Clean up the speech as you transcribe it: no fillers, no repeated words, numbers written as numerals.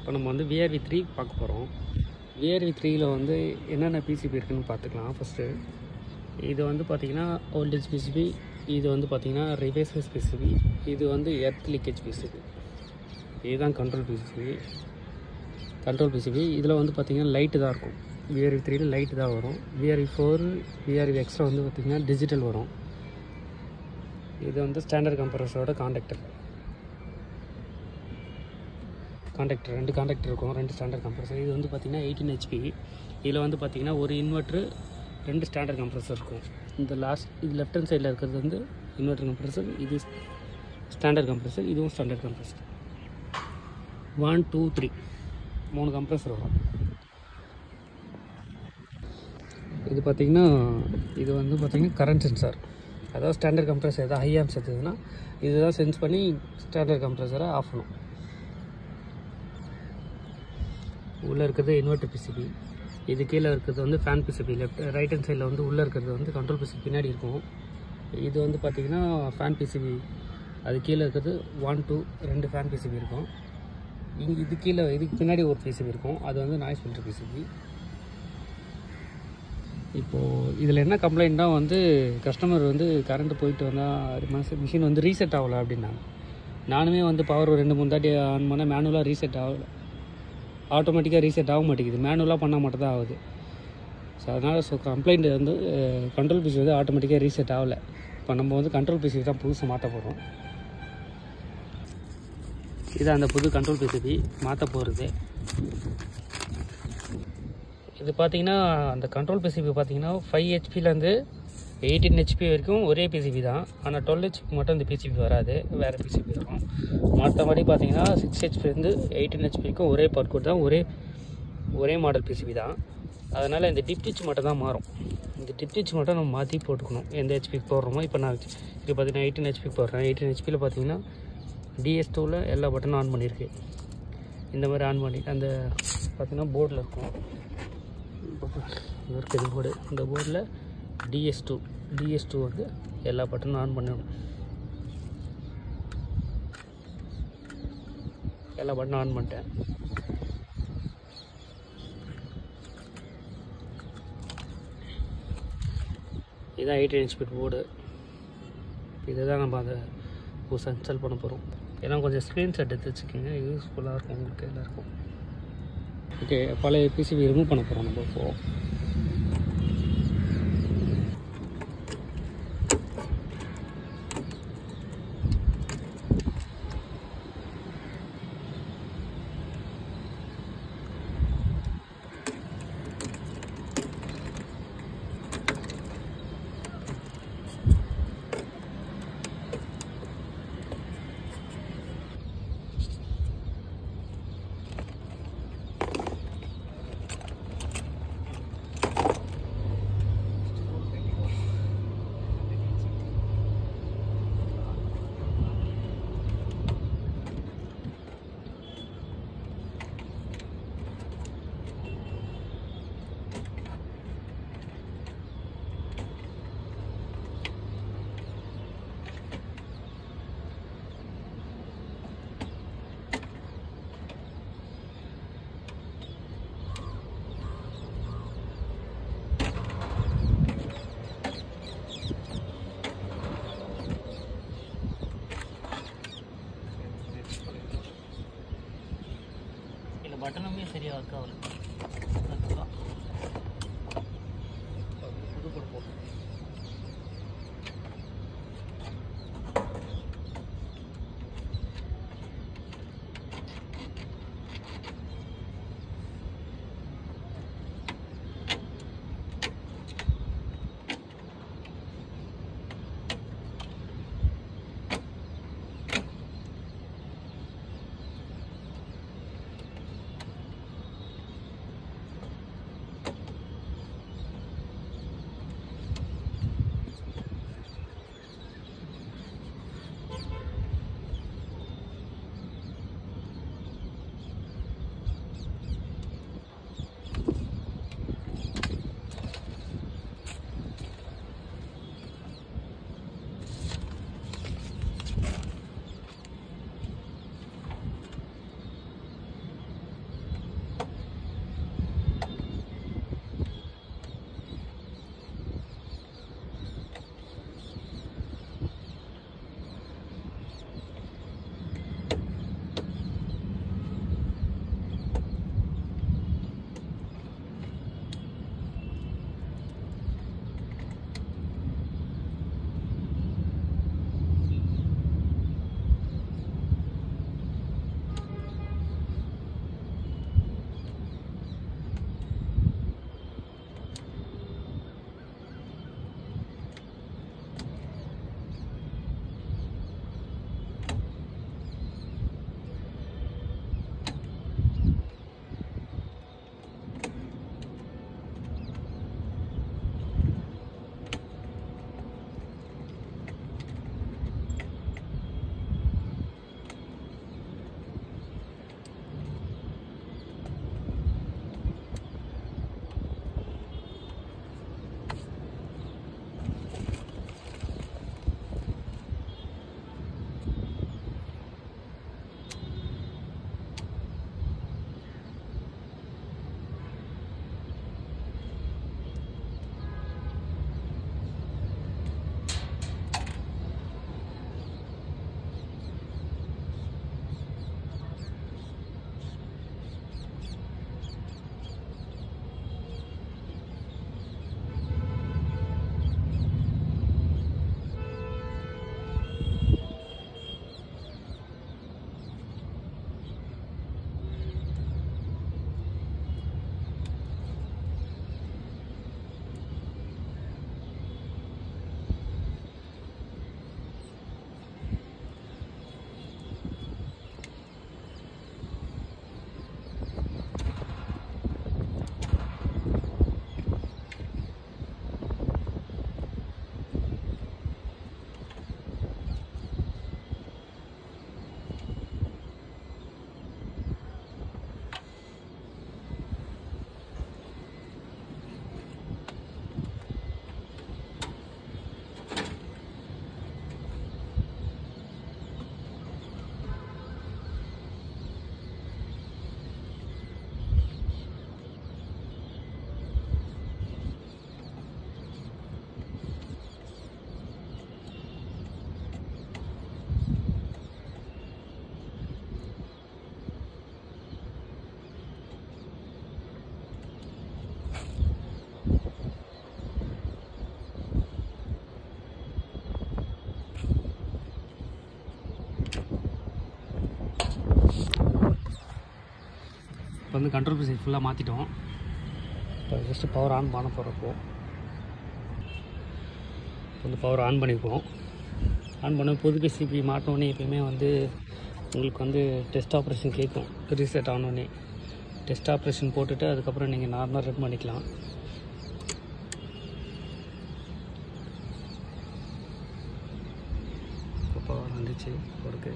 இப்போ நம்ம வந்து VRV3 பார்க்க போகிறோம். VRV3ல வந்து என்னென்ன பிசிபி இருக்குதுன்னு பார்த்துக்கலாம். ஃபஸ்ட்டு இது வந்து பார்த்திங்கன்னா வோல்டேஜ் பிசிபி, இது வந்து பார்த்திங்கன்னா ரிவர்ஸ் பிசிபி, இது வந்து எர்த் லீக்கேஜ் பிசிபி, இதுதான் கண்ட்ரோல் பிசிபி. இதில் வந்து பார்த்திங்கன்னா லைட்டு தான் இருக்கும். VRV3ல லைட்டு தான் வரும். VRV4 VRV எக்ஸ்ட்ரா வந்து பார்த்திங்கன்னா டிஜிட்டல் வரும். இது வந்து ஸ்டாண்டர்ட் கம்ப்ரஸரோட காண்டாக்டர் 2 காண்டாக்டர் இருக்கும், 2 ஸ்டாண்டர்ட் கம்ப்ரஸர். இது வந்து பார்த்திங்கன்னா 18 HP. இதில் வந்து பார்த்திங்கன்னா ஒரு இன்வெர்ட்ரு 2 ஸ்டாண்டர்ட் கம்ப்ரஸர் இருக்கும். இது லெஃப்ட் ஹேண்ட் சைடில் இருக்கிறது வந்து இன்வெர்டர் கம்ப்ரஸர், இது ஸ்டாண்டர்ட் கம்ப்ரஸர், இதுவும் ஸ்டாண்டர்ட் கம்ப்ரஸர். 1 2 3 3 கம்ப்ரஸர் வரும். இது பார்த்திங்கன்னா இது வந்து பார்த்திங்கன்னா கரண்ட் சென்சார். அதாவது ஸ்டாண்டர்ட் கம்ப்ரஸர் எதாவது ஹை ஆம்ஸ் எடுத்ததுன்னா இதுதான் சென்ஸ் பண்ணி ஸ்டாண்டர்ட் கம்ப்ரஸரை ஆஃப் பண்ணும். உள்ளே இருக்கிறது இன்வெர்டர் பிசிபி, இது கீழே இருக்கிறது வந்து ஃபேன் பிசிபி. ரைட் ஹேண்ட் சைடில் வந்து உள்ளே இருக்கிறது வந்து கண்ட்ரோல் பிசிபி பின்னாடி இருக்கும். இது வந்து பார்த்திங்கன்னா ஃபேன் பிசிபி, அது கீழே இருக்கிறது 1 2 2 ஃபேன் பிசிபி இருக்கும். இது கீழே இதுக்கு பின்னாடி ஒரு பிசிபி இருக்கும், அது வந்து நாய்ஸ் ஃபில்டர் பிசிபி. இப்போது இதில் என்ன கம்ப்ளைண்ட்னா வந்து கஸ்டமர் வந்து கரண்ட்டு போயிட்டு வந்தால் மிஷின் வந்து ரீசெட் ஆகலை அப்படின்னாங்க. நானுமே வந்து பவர் 2-3 தாட்டி ஆன் பண்ணால் மேனுவலாக ரீசெட் ஆகலை, ஆட்டோமேட்டிக்காக ரீசெட் ஆக மாட்டேங்குது, மேனுவலாக பண்ணால் மட்டும் தான் ஆகுது. ஸோ அதனால் கம்ப்ளைண்ட் வந்து கண்ட்ரோல் பிசி வந்து ஆட்டோமேட்டிக்காக ரீசெட் ஆகலை. இப்போ நம்ம வந்து கண்ட்ரோல் பிசி தான் புதுசு மாற்ற போகிறோம். இது அந்த புது கண்ட்ரோல் பிசிபி மாற்ற போகிறது. இது பார்த்திங்கன்னா அந்த கண்ட்ரோல் பிசிபி பார்த்திங்கன்னா 5 HPலேருந்து 18 HP வரைக்கும் ஒரே பிசிபி தான். ஆனால் 12 HP மட்டும் இந்த பிசிபி வராது, வேறு பிசிபி வரும். மற்றபடி பார்த்திங்கன்னா 6 HPலேருந்து 18 HP வரைக்கும் ஒரே பவர் கோட் தான், ஒரே மாடல் பிசிபி தான். அதனால் இந்த டிப்டிச் மட்டும் தான் மாறும். இந்த டிப்டிச் மட்டும் நம்ம மாற்றி போட்டுக்கணும் எந்த ஹெச்பிக்கு போடுறோமோ. இப்போ நான் இது பார்த்திங்கன்னா 18 HPக்கு போடுறேன். 18 HPயில் பார்த்திங்கன்னா DS2ல் எல்லா பட்டனும் ஆன் பண்ணியிருக்கு. இந்த மாதிரி ஆன் பண்ணி அந்த பார்த்திங்கன்னா போர்டில் இருக்கும், இருக்குது போர்டு. இந்த போர்டில் DS2 வந்து எல்லா பட்டனும் ஆன் பண்ணணும். எல்லா பட்டனும் ஆன் பண்ணிட்டேன். இதுதான் 18 HP போர்டு. இதை தான் நம்ம அதை புதுசாக இன்ஸ்டால் பண்ண போகிறோம். ஏன்னா கொஞ்சம் ஸ்க்ரீன்ஷாட் எடுத்து வச்சுக்கோங்க, யூஸ்ஃபுல்லாக இருக்கும் உங்களுக்கு எல்லாருக்கும். ஓகே, பழைய பிசிபி ரிமூவ் பண்ண போகிறோம் நம்ம இப்போது. பட்டனுமே சரியாக ஒர்க் ஆகல. புது போட்டு போட்டோம். இப்போ வந்து கண்ட்ரோல் பிசிபி ஃபுல்லாக மாற்றிட்டோம். இப்போ ஜஸ்ட்டு பவர் ஆன் பண்ண போகிறப்போ வந்து பவர் ஆன் பண்ணிப்போம். ஆன் பண்ண புது பிசிபி மாட்டினோடனே எப்பயுமே வந்து உங்களுக்கு வந்து டெஸ்ட் ஆப்ரேஷன் கேட்கும். ரீசெட் ஆனோடனே டெஸ்ட் ஆப்ரேஷன் போட்டுட்டு அதுக்கப்புறம் நீங்கள் நார்மலாக ரன் பண்ணிக்கலாம். பவர் வந்துச்சு ஒர்க்கு.